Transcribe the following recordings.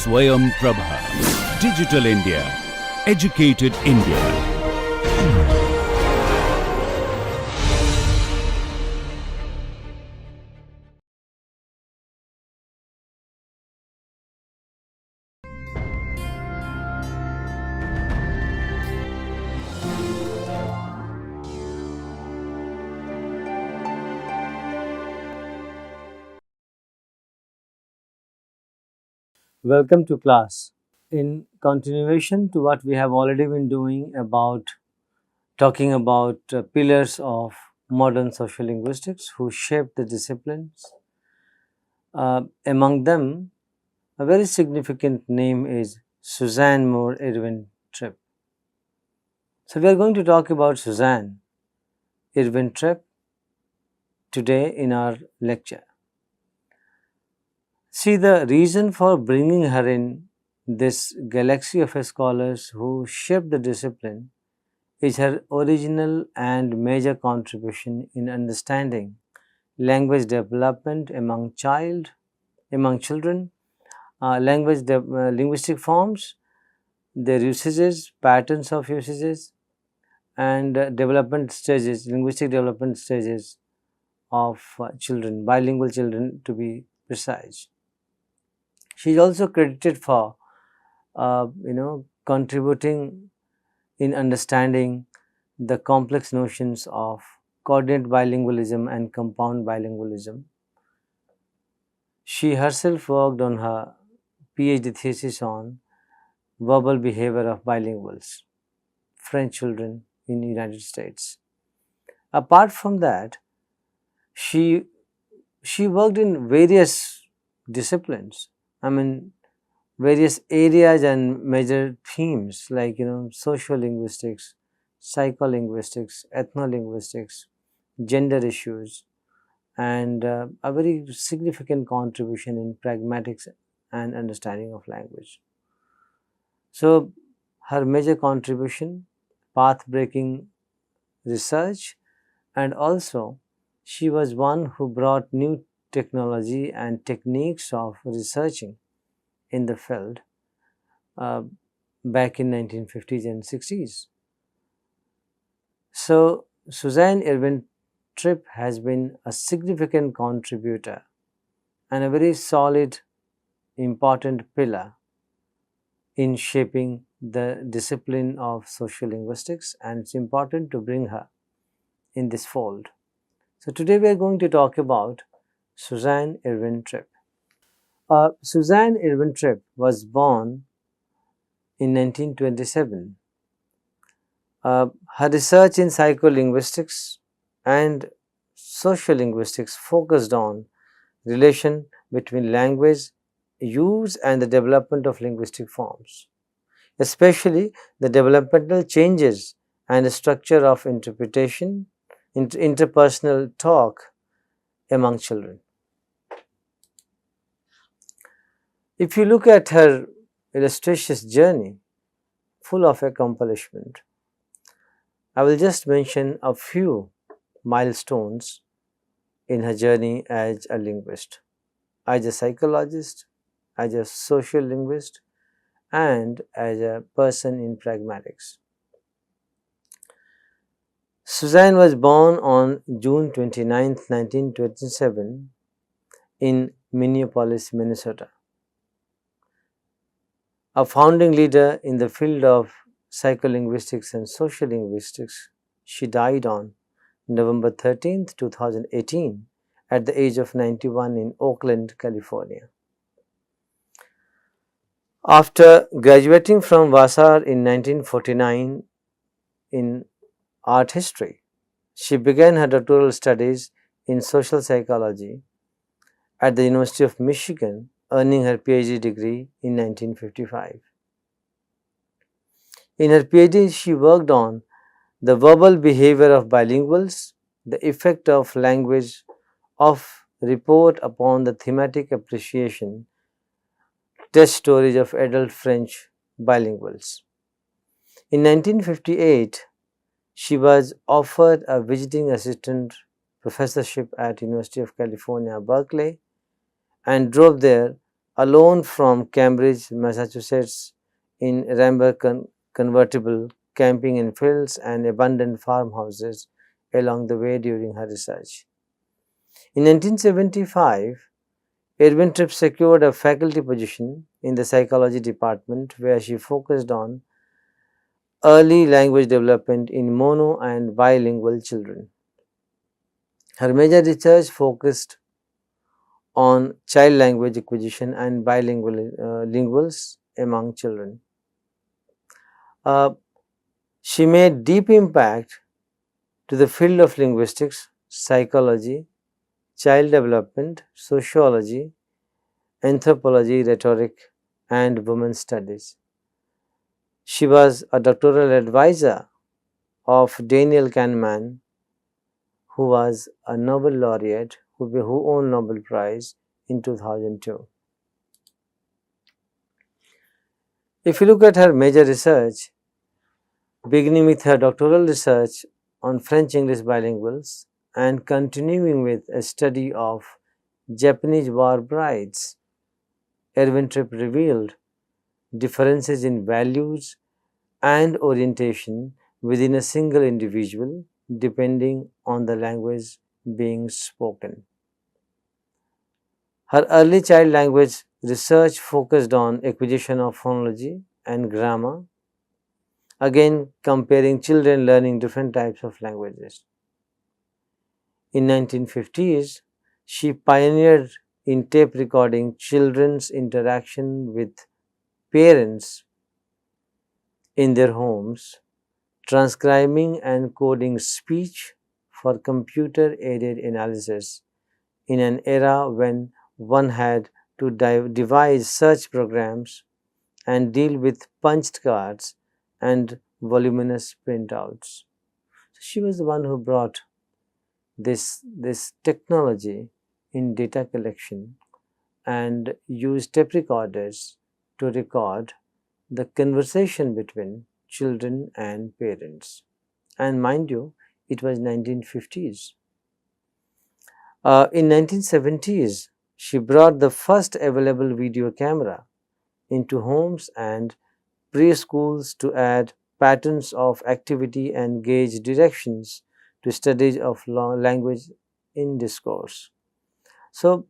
SwayamPrabha. Digital India. Educated India. Welcome to class. In continuation to what we have already been doing about talking about pillars of modern social linguistics who shaped the disciplines, among them a very significant name is Suzanne Moore Ervin Tripp. So we are going to talk about Suzanne Ervin Tripp today in our lecture. See, the reason for bringing her in this galaxy of scholars who shaped the discipline is her original and major contribution in understanding language development among children, linguistic forms, their usages, patterns of usages, and linguistic development stages of children, bilingual children to be precise. She is also credited for, contributing in understanding the complex notions of coordinate bilingualism and compound bilingualism. She herself worked on her PhD thesis on verbal behavior of bilinguals, French children in the United States. Apart from that, she worked in various disciplines. Various areas and major themes like sociolinguistics, psycholinguistics, ethnolinguistics, gender issues, and a very significant contribution in pragmatics and understanding of language. So, her major contribution, path-breaking research, and also she was one who brought new technology and techniques of researching in the field back in 1950s and 60s. So, Suzanne Ervin Tripp has been a significant contributor and a very solid, important pillar in shaping the discipline of social linguistics, and it's important to bring her in this fold. So, today we are going to talk about Suzanne Ervin Tripp. Suzanne Ervin Tripp was born in 1927. Her research in psycholinguistics and sociolinguistics focused on relation between language use and the development of linguistic forms, especially the developmental changes and the structure of interpretation, interpersonal talk among children. If you look at her illustrious journey, full of accomplishment, I will just mention a few milestones in her journey as a linguist, as a psychologist, as a social linguist, and as a person in pragmatics. Suzanne was born on June 29, 1927 in Minneapolis, Minnesota. A founding leader in the field of psycholinguistics and social linguistics, she died on November 13, 2018 at the age of 91 in Oakland, California. After graduating from Vassar in 1949 in art history, she began her doctoral studies in social psychology at the University of Michigan, earning her PhD degree in 1955. In her PhD, she worked on the verbal behavior of bilinguals, the effect of language of report upon the thematic appreciation test storage of adult French bilinguals. In 1958, she was offered a visiting assistant professorship at University of California, Berkeley, and drove there alone from Cambridge, Massachusetts, in ramber convertible, camping in fields and abandoned farmhouses along the way during her research. In 1975, Ervin Tripp secured a faculty position in the psychology department where she focused on early language development in mono and bilingual children. Her major research focused on child language acquisition and bilingual linguals among children. She made deep impact to the field of linguistics, psychology, child development, sociology, anthropology, rhetoric, and women's studies. She was a doctoral advisor of Daniel Kahneman, who was a Nobel laureate who won Nobel Prize in 2002. If you look at her major research, beginning with her doctoral research on French-English bilinguals and continuing with a study of Japanese war brides, Ervin Tripp revealed differences in values and orientation within a single individual depending on the language being spoken. Her early child language research focused on acquisition of phonology and grammar, again comparing children learning different types of languages. In 1950s, she pioneered in tape recording children's interaction with parents in their homes, transcribing and coding speech for computer-aided analysis in an era when one had to devise search programs and deal with punched cards and voluminous printouts. So she was the one who brought this technology in data collection and used tape recorders to record the conversation between children and parents. And mind you, it was 1950s. In 1970s, she brought the first available video camera into homes and preschools to add patterns of activity and gauge directions to studies of language in discourse. So,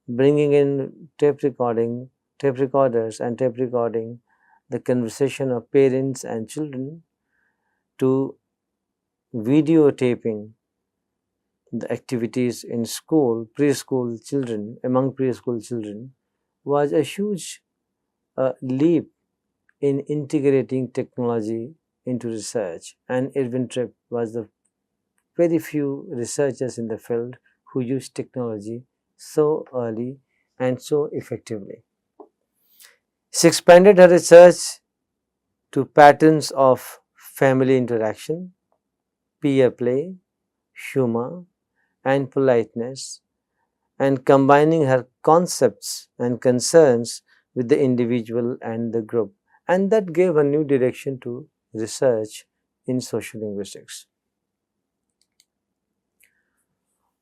bringing in tape recorders and tape recording the conversation of parents and children to videotaping the activities in school, preschool children, among preschool children, was a huge leap in integrating technology into research. And Ervin Tripp was the very few researchers in the field who used technology so early and so effectively. She expanded her research to patterns of family interaction, peer play, humor, and politeness, and combining her concepts and concerns with the individual and the group. And that gave a new direction to research in social linguistics.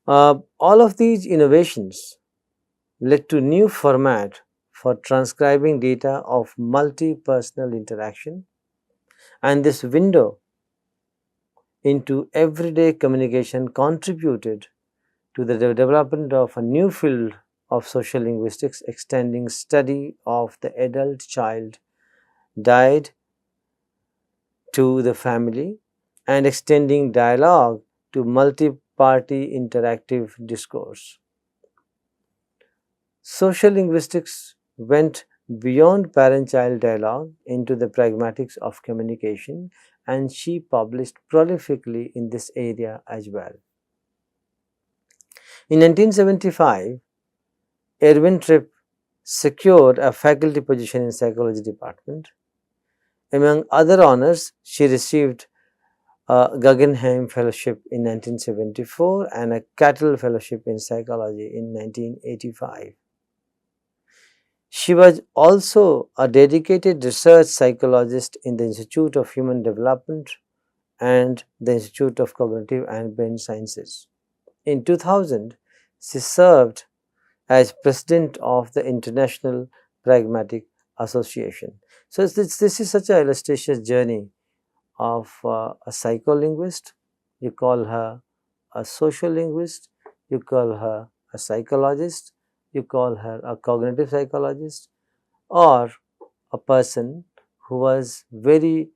All of these innovations led to new format for transcribing data of multi-personal interaction, and this window into everyday communication contributed to the development of a new field of social linguistics, extending study of the adult child died to the family and extending dialogue to multi-party interactive discourse. Social linguistics went beyond parent-child dialogue into the pragmatics of communication, and she published prolifically in this area as well. In 1975, Ervin Tripp secured a faculty position in psychology department. Among other honors, she received a Guggenheim Fellowship in 1974 and a Cattell Fellowship in Psychology in 1985. She was also a dedicated research psychologist in the Institute of Human Development and the Institute of Cognitive and Brain Sciences. In 2000, she served as president of the International Pragmatic Association. So, this is such an illustrious journey of a psycholinguist. You call her a social linguist, you call her a psychologist, you call her a cognitive psychologist, or a person who was very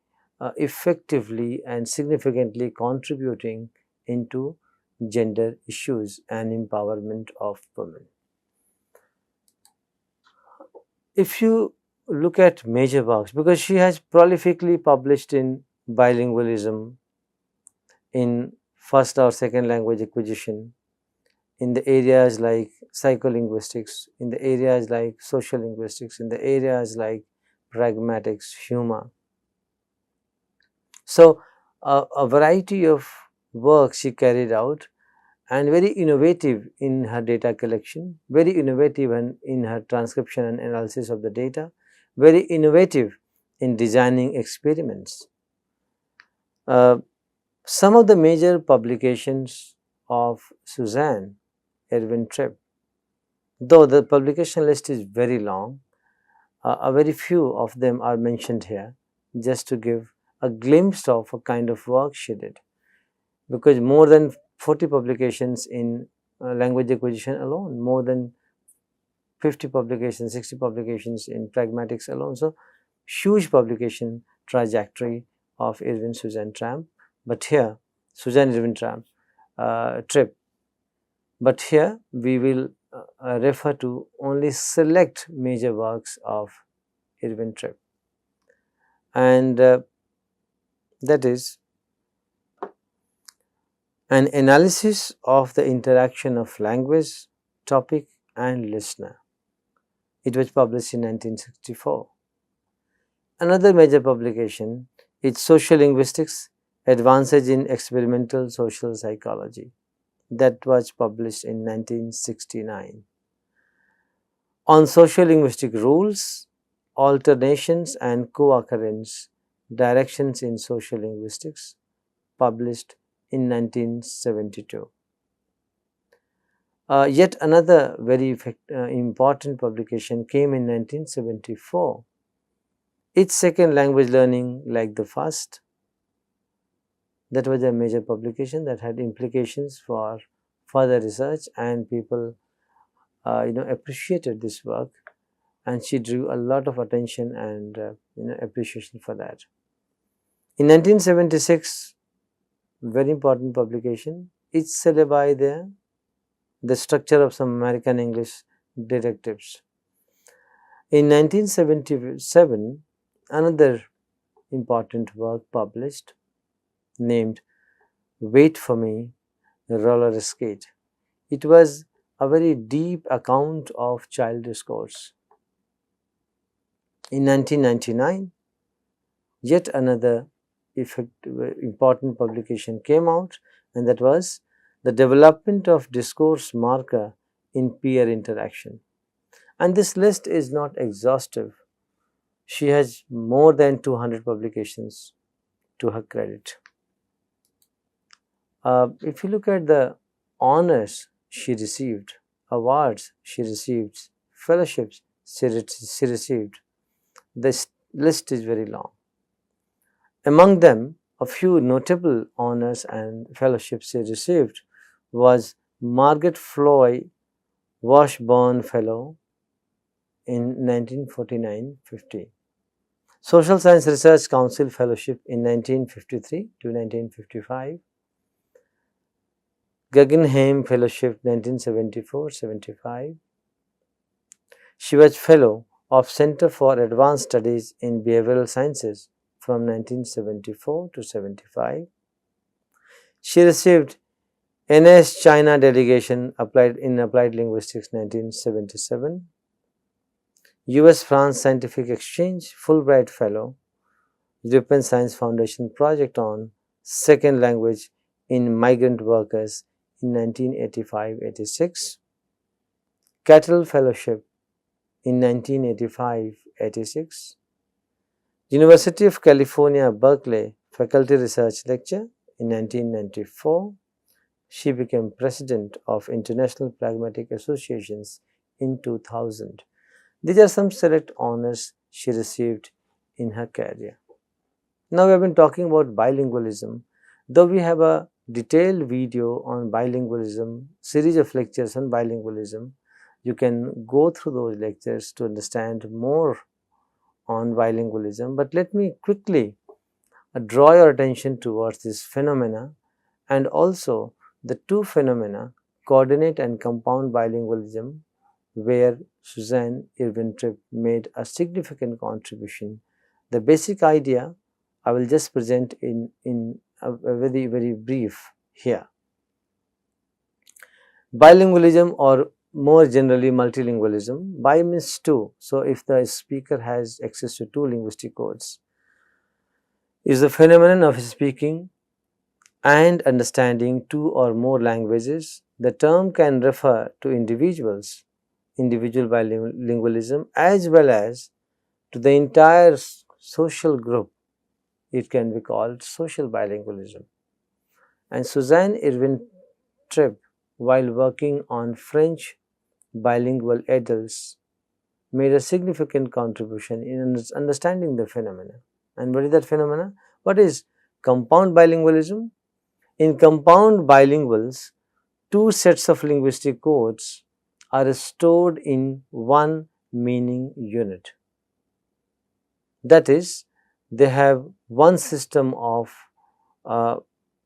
effectively and significantly contributing into gender issues and empowerment of women. If you look at major works, because she has prolifically published in bilingualism, in first or second language acquisition, in the areas like psycholinguistics, in the areas like social linguistics, in the areas like pragmatics, humor. So, a variety of work she carried out, and very innovative in her data collection, very innovative in her transcription and analysis of the data, very innovative in designing experiments. Some of the major publications of Suzanne Ervin Tripp, though the publication list is very long, a very few of them are mentioned here just to give a glimpse of a kind of work she did, because more than 40 publications in language acquisition alone, more than 50 publications, 60 publications in pragmatics alone. So, huge publication trajectory of Ervin Suzanne Tramp, but here Suzanne Ervin Tramp Tripp, but here we will refer to only select major works of Ervin Tripp, and that is an analysis of the interaction of language, topic and listener. It was published in 1964. Another major publication is Sociolinguistics, Advances in Experimental Social Psychology, that was published in 1969. On sociolinguistic rules, alternations and co-occurrence, directions in sociolinguistics, published in 1972. Yet another very important publication came in 1974. Its second language learning like the first. That was a major publication that had implications for further research, and people appreciated this work, and she drew a lot of attention and appreciation for that. In 1976, very important publication, its syllabi there, the structure of some American English detectives. In 1977, another important work published named Wait for Me, Roller Skate. It was a very deep account of child discourse. In 1999, yet another important publication came out, and that was the development of discourse marker in peer interaction. And this list is not exhaustive. She has more than 200 publications to her credit. If you look at the honors she received, awards she received, fellowships she received, this list is very long. Among them, a few notable honors and fellowships she received was Margaret Floy Washburn Fellow in 1949-50, Social Science Research Council Fellowship in 1953 to 1955, Guggenheim Fellowship 1974-75. She was Fellow of Center for Advanced Studies in Behavioral Sciences from 1974 to 75. She received NS China Delegation in Applied Linguistics 1977, US-France Scientific Exchange Fulbright Fellow, European Science Foundation Project on Second Language in Migrant Workers in 1985-86, Cattle Fellowship in 1985-86, University of California, Berkeley Faculty Research Lecture in 1994. She became President of International Pragmatic Associations in 2000. These are some select honors she received in her career. Now we have been talking about bilingualism. Though we have a detailed video on bilingualism, series of lectures on bilingualism, you can go through those lectures to understand more on bilingualism. But let me quickly draw your attention towards this phenomena, and also the two phenomena, coordinate and compound bilingualism, where Suzanne Ervin Tripp made a significant contribution. The basic idea I will just present in a very brief here. Bilingualism, or more generally multilingualism, bi means two. So, if the speaker has access to two linguistic codes, is the phenomenon of speaking and understanding two or more languages. The term can refer to individual bilingualism, as well as to the entire social group. It can be called social bilingualism. And Suzanne Ervin Tripp, while working on French bilingual adults, made a significant contribution in understanding the phenomena. And what is that phenomena? What is compound bilingualism? In compound bilinguals, two sets of linguistic codes are stored in one meaning unit. That is, they have one system of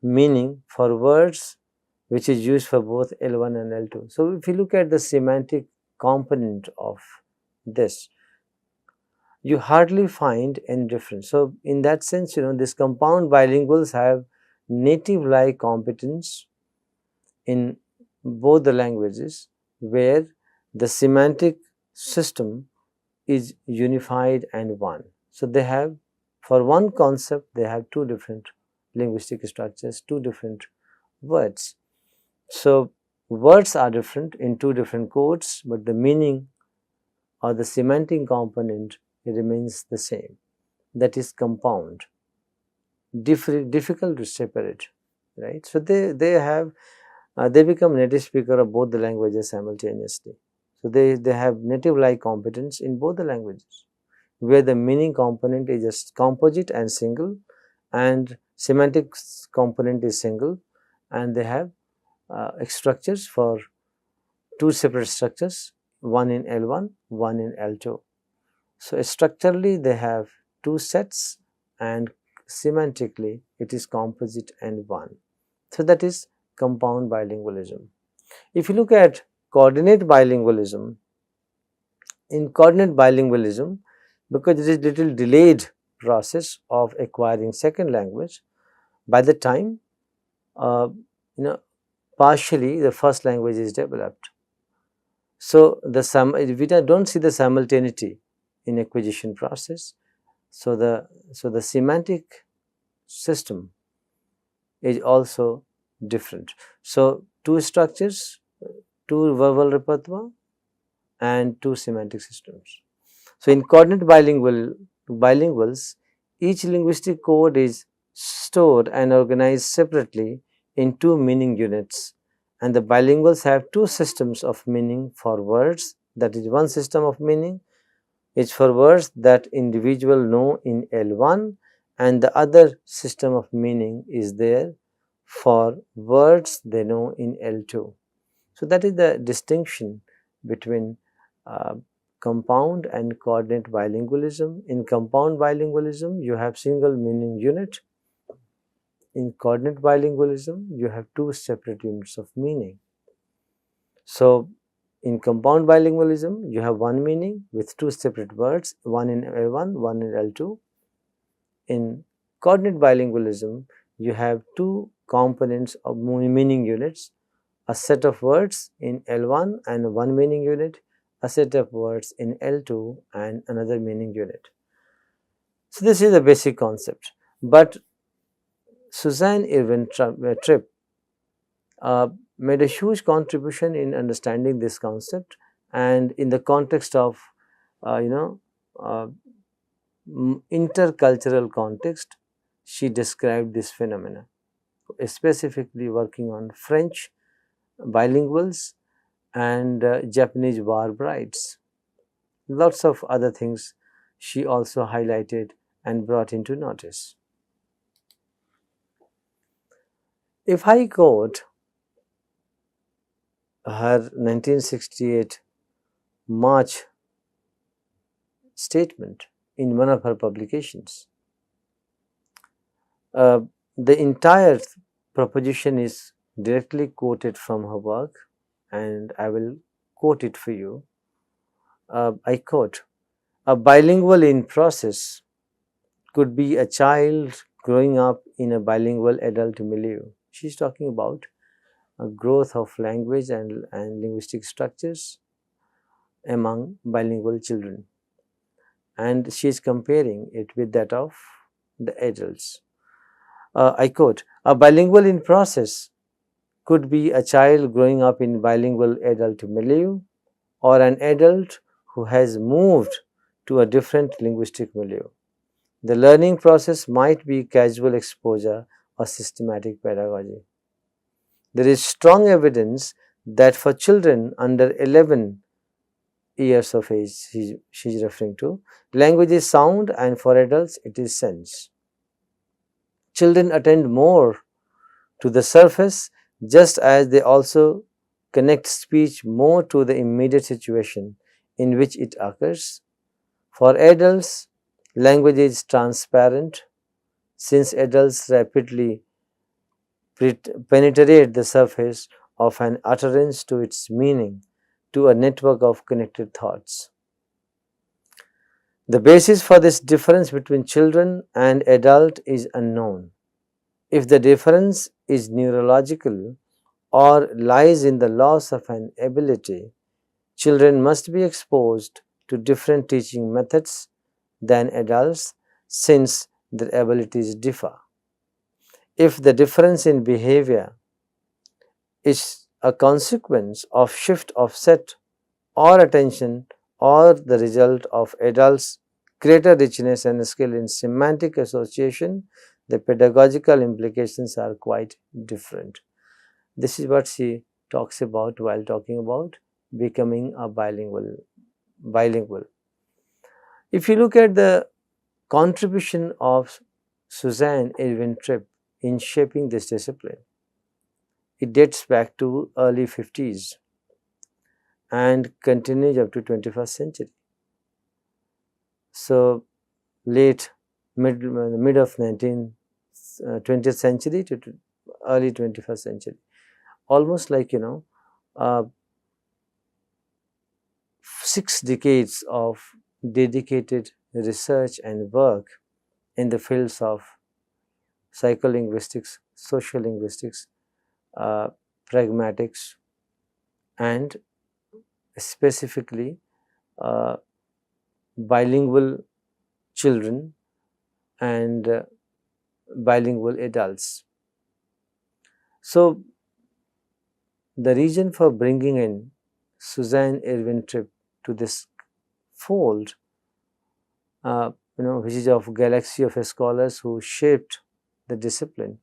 meaning for words which is used for both L1 and L2. So, if you look at the semantic component of this, you hardly find any difference. So, in that sense, this compound bilinguals have native-like competence in both the languages, where the semantic system is unified and one. So, they have, for one concept, they have two different linguistic structures, two different words. So, words are different in two different codes, but the meaning or the semantic component remains the same. That is compound, difficult to separate, right? So, they have they become native speaker of both the languages simultaneously. So, they have native-like competence in both the languages, where the meaning component is just composite and single, and semantic component is single, and they have structures for two separate structures, one in L1, one in L2. So, structurally they have two sets, and semantically it is composite and one. So, that is compound bilingualism. If you look at coordinate bilingualism, in coordinate bilingualism, because it is little delayed process of acquiring second language, by the time partially the first language is developed. So, we don't see the simultaneity in acquisition process. So, the semantic system is also different. So, two structures, two verbal repertoire, and two semantic systems. So, in coordinate bilinguals, each linguistic code is stored and organized separately in two meaning units, and the bilinguals have two systems of meaning for words. That is, one system of meaning is for words that individual know in L1, and the other system of meaning is there for words they know in L2. So, that is the distinction between compound and coordinate bilingualism. In compound bilingualism, you have single meaning unit. In coordinate bilingualism, you have two separate units of meaning. So, in compound bilingualism, you have one meaning with two separate words, one in L1, one in L2. In coordinate bilingualism, you have two components of meaning units, a set of words in L1 and one meaning unit, a set of words in L2 and another meaning unit. So, this is the basic concept, but Suzanne Ervin Tripp made a huge contribution in understanding this concept, and in the context of intercultural context, she described this phenomena, specifically working on French bilinguals and Japanese war brides. Lots of other things she also highlighted and brought into notice. If I quote her 1968 March statement in one of her publications, uh, the entire proposition is directly quoted from her work, and I will quote it for you. I quote, "A bilingual in process could be a child growing up in a bilingual adult milieu." She's talking about a growth of language and linguistic structures among bilingual children. And she is comparing it with that of the adults. I quote, "A bilingual in process could be a child growing up in bilingual adult milieu or an adult who has moved to a different linguistic milieu. The learning process might be casual exposure or systematic pedagogy. There is strong evidence that for children under 11 years of age, she is referring to, language is sound, and for adults it is sense. Children attend more to the surface, just as they also connect speech more to the immediate situation in which it occurs. For adults, language is transparent, since adults rapidly penetrate the surface of an utterance to its meaning, to a network of connected thoughts. The basis for this difference between children and adult is unknown. If the difference is neurological or lies in the loss of an ability, children must be exposed to different teaching methods than adults, since their abilities differ. If the difference in behavior is a consequence of shift of set or attention, or the result of adults' greater richness and skill in semantic association, the pedagogical implications are quite different." This is what she talks about while talking about becoming a bilingual. If you look at the contribution of Suzanne Ervin Tripp in shaping this discipline, it dates back to early 50s and continues up to 21st century. So mid of 20th century to early 21st century, almost like 6 decades of dedicated research and work in the fields of psycholinguistics, sociolinguistics, pragmatics, and specifically bilingual children and bilingual adults. So, the reason for bringing in Suzanne Ervin Tripp to this fold, which is of galaxy of scholars who shaped the discipline,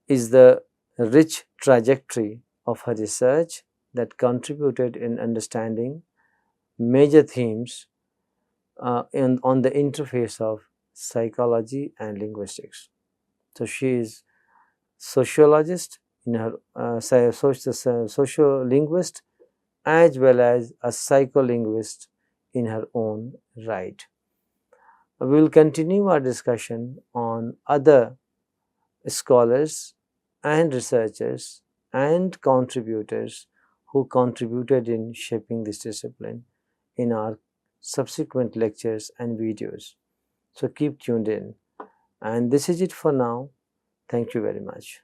is the rich trajectory of her research that contributed in understanding major themes on the interface of psychology and linguistics. So she is sociologist in her sociolinguist, as well as a psycholinguist in her own right. We will continue our discussion on other scholars and researchers and contributors who contributed in shaping this discipline in our subsequent lectures and videos. So keep tuned in. And this is it for now. Thank you very much.